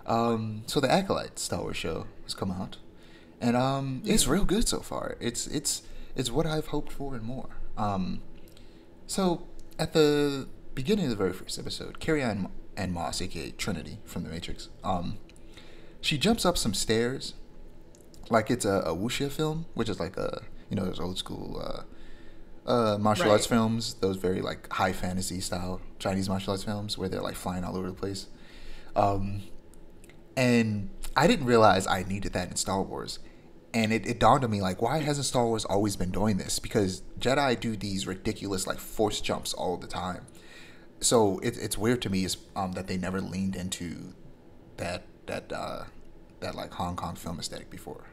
So the Acolyte Star Wars show has come out, and it's real good so far. It's what I've hoped for and more. So at the beginning of the very first episode, Carrie Ann Moss, aka Trinity from The Matrix, she jumps up some stairs like it's a wuxia film, which is like a those old school martial arts Right. films, those very like high fantasy style Chinese martial arts films where they're like flying all over the place. Um, and I didn't realize I needed that in Star Wars. And it dawned on me like, why hasn't Star Wars always been doing this? Because Jedi do these ridiculous like force jumps all the time. So it's weird to me is that they never leaned into that that like Hong Kong film aesthetic before.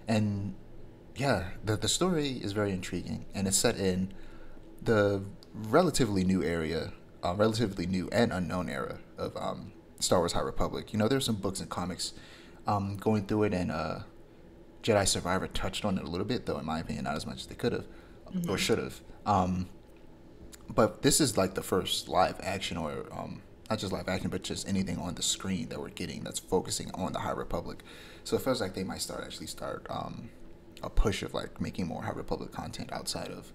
And yeah, the story is very intriguing, and it's set in the relatively new and unknown era of Star Wars High Republic. There's some books and comics going through it, and Jedi Survivor touched on it a little bit, though in my opinion, not as much as they could have or should have. But this is like the first live action, or not just live action, but just anything on the screen that we're getting that's focusing on the High Republic. So it feels like they might start a push of like making more High Republic content outside of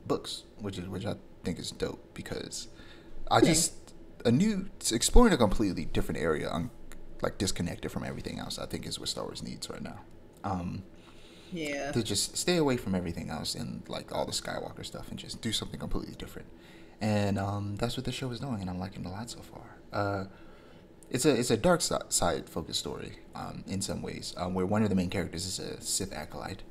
books, which I think is dope because I just a new exploring a completely different area, like disconnected from everything else. I think is what Star Wars needs right now. Yeah. To just stay away from everything else and like all the Skywalker stuff and just do something completely different. And that's what the show is doing, and I'm liking it a lot so far. It's a dark side focused story in some ways, where one of the main characters is a Sith acolyte,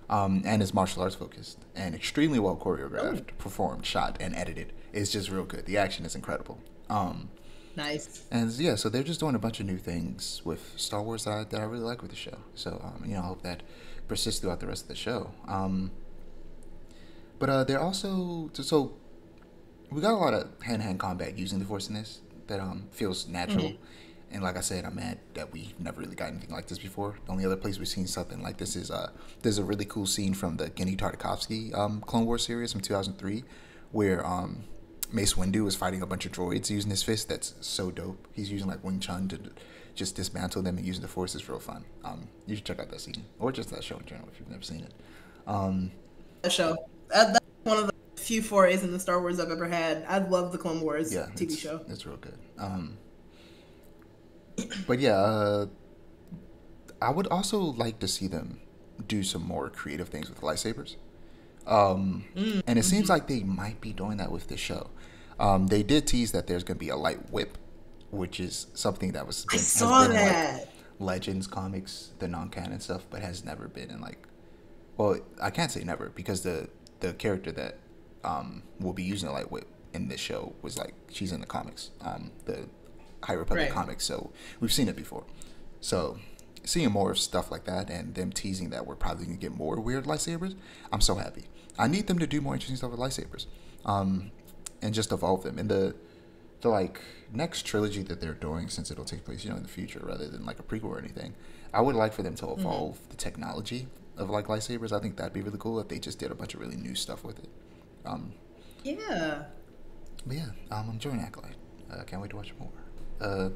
and is martial arts focused and extremely well choreographed, performed, shot, and edited. It's just real good. The action is incredible. Nice. And yeah, so they're just doing a bunch of new things with Star Wars that I really like with the show. So I hope that persists throughout the rest of the show. But they're also so we got a lot of hand-to-hand combat using the Force in this that feels natural. And like I said, I'm mad that we never really got anything like this before. The only other place we've seen something like this is there's a really cool scene from the Genndy Tartakovsky Clone Wars series from 2003 where Mace Windu is fighting a bunch of droids using his fist. That's so dope. He's using like Wing Chun to just dismantle them and using the Force is real fun. You should check out that scene or just that show in general if you've never seen it. Um, That show. That's one of the few forays in the Star Wars I've ever had. I love the Clone Wars yeah, TV show. it's real good. But yeah, I would also like to see them do some more creative things with lightsabers. And it seems like they might be doing that with this show. They did tease that there's going to be a light whip, which is something that I has saw been in like that. Legends comics, the non-canon stuff, but has never been in like. Well, I can't say never because the character that will be using a light whip in this show was like she's in the comics, the High Republic Right. comics, so we've seen it before. So seeing more of stuff like that and them teasing that we're probably gonna get more weird lightsabers, I'm so happy. I need them to do more interesting stuff with lightsabers, and just evolve them in the like next trilogy that they're doing, since it'll take place in the future rather than like a prequel or anything. I would like for them to evolve the technology of like lightsabers. I think that'd be really cool if they just did a bunch of really new stuff with it. Um, Yeah. but yeah, I'm enjoying Acolyte. Can't wait to watch more.